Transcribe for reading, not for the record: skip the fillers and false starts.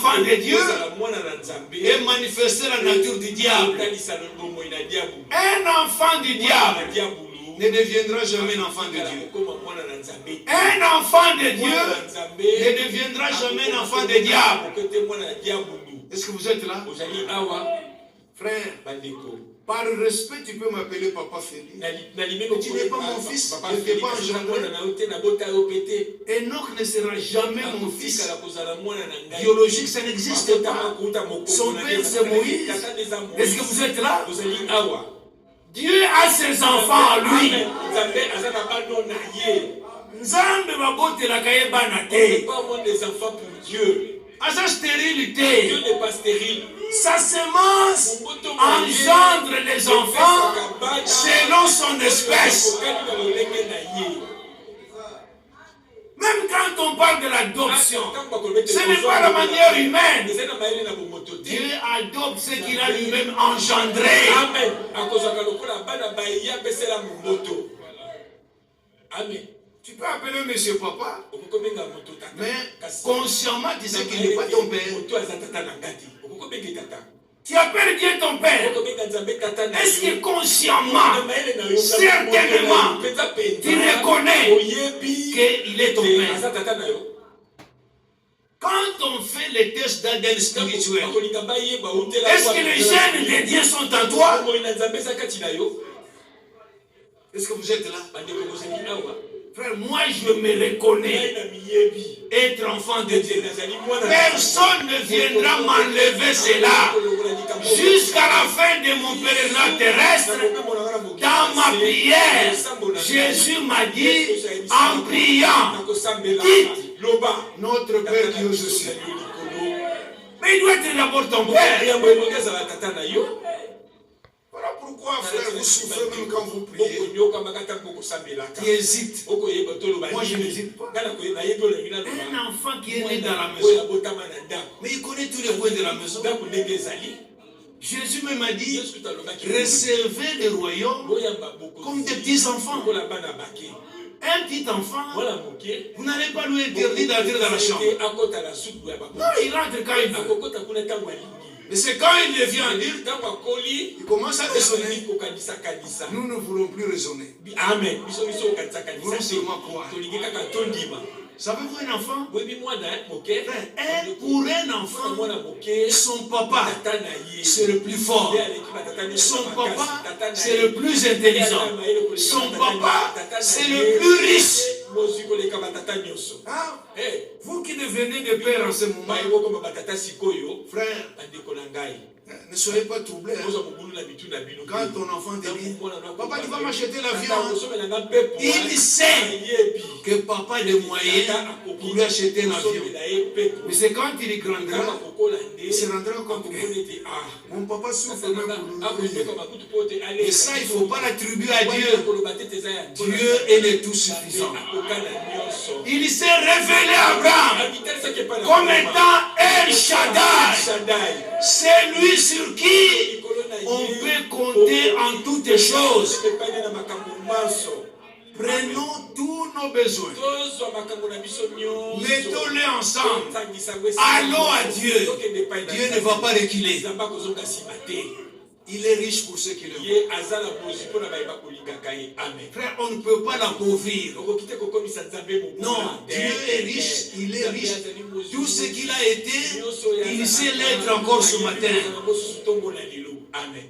enfant de Dieu et manifester la nature du diable. Un enfant du diable ne deviendra jamais un enfant de Dieu. Un enfant de Dieu ne deviendra jamais un enfant de diable. Est-ce que vous êtes là? Frère, par respect, tu peux m'appeler Papa Félix. Mais tu n'es pas mon fils, je ne t'ai pas engendré. Enoch ne sera jamais mon fils biologique, ça n'existe pas. Son père c'est Moïse. Est-ce que vous êtes là? Dieu a ses enfants à lui. Nzambe babotela kayeba na te. Des enfants pour Dieu. Asa stérilité. Dieu n'est pas stérile. Sa semence engendre les enfants selon son espèce. Même quand on parle de l'adoption, ce n'est pas la manière humaine. Dieu adopte ce qu'il a lui-même engendré. Amen. Amen. Tu peux appeler monsieur papa, mais consciemment tu sais qu'il n'est pas ton père. Tu appelles Dieu ton père. Est-ce que consciemment, certainement, tu reconnais qu'il est ton père? Quand on fait les tests d'ADN spirituel, est-ce que les gènes de Dieu sont en toi? Est-ce que vous êtes là? Frère, moi je me reconnais être enfant de Dieu. Personne ne viendra m'enlever cela. Jusqu'à la fin de mon pèlerinage terrestre, dans ma prière, Jésus m'a dit en priant, dites, notre Père qui est aux cieux. Mais il doit être d'abord ton Père. Voilà pourquoi, frère, vous souffrez même quand vous priez. Tu hésites. Moi, je n'hésite pas. Un enfant qui est né dans la maison, mais il connaît tous les coins de la maison. Jésus même a dit, recevez le royaume comme des petits enfants. Un petit enfant, vous n'allez pas lui interdire d'entrer dans la chambre. Non, il rentre quand il veut. Mais c'est quand il devient adulte, il commence à raisonner. Nous ne voulons plus raisonner. Amen. Nous voulons seulement croire. Savez-vous un enfant? Pour un enfant, son papa, c'est le plus fort. Son papa, c'est le plus intelligent. Son papa, c'est le plus riche. Hein? Vous qui devenez des pères en ce moment, frère, ne soyez pas troublés. Quand ton enfant te dit, papa, tu vas m'acheter l'avion, il sait que papa a des moyens pour lui acheter un avion. Mais c'est quand il grandira, il se rendra compte que mon papa souffre même pour nous. Et ça, il ne faut pas l'attribuer à Dieu. Dieu est le tout suffisant. Il s'est révélé à Abraham comme étant El Shaddai. C'est lui sur qui on peut compter en toutes choses. Prenons tous nos besoins, mettons-les ensemble, allons à Dieu. Dieu ne va pas reculer. Il est riche pour ceux qui le veulent. Frère, on ne peut pas l'appauvrir. Non, Dieu est riche, il est riche. Tout ce qu'il a été, il sait l'être encore ce matin. Amen.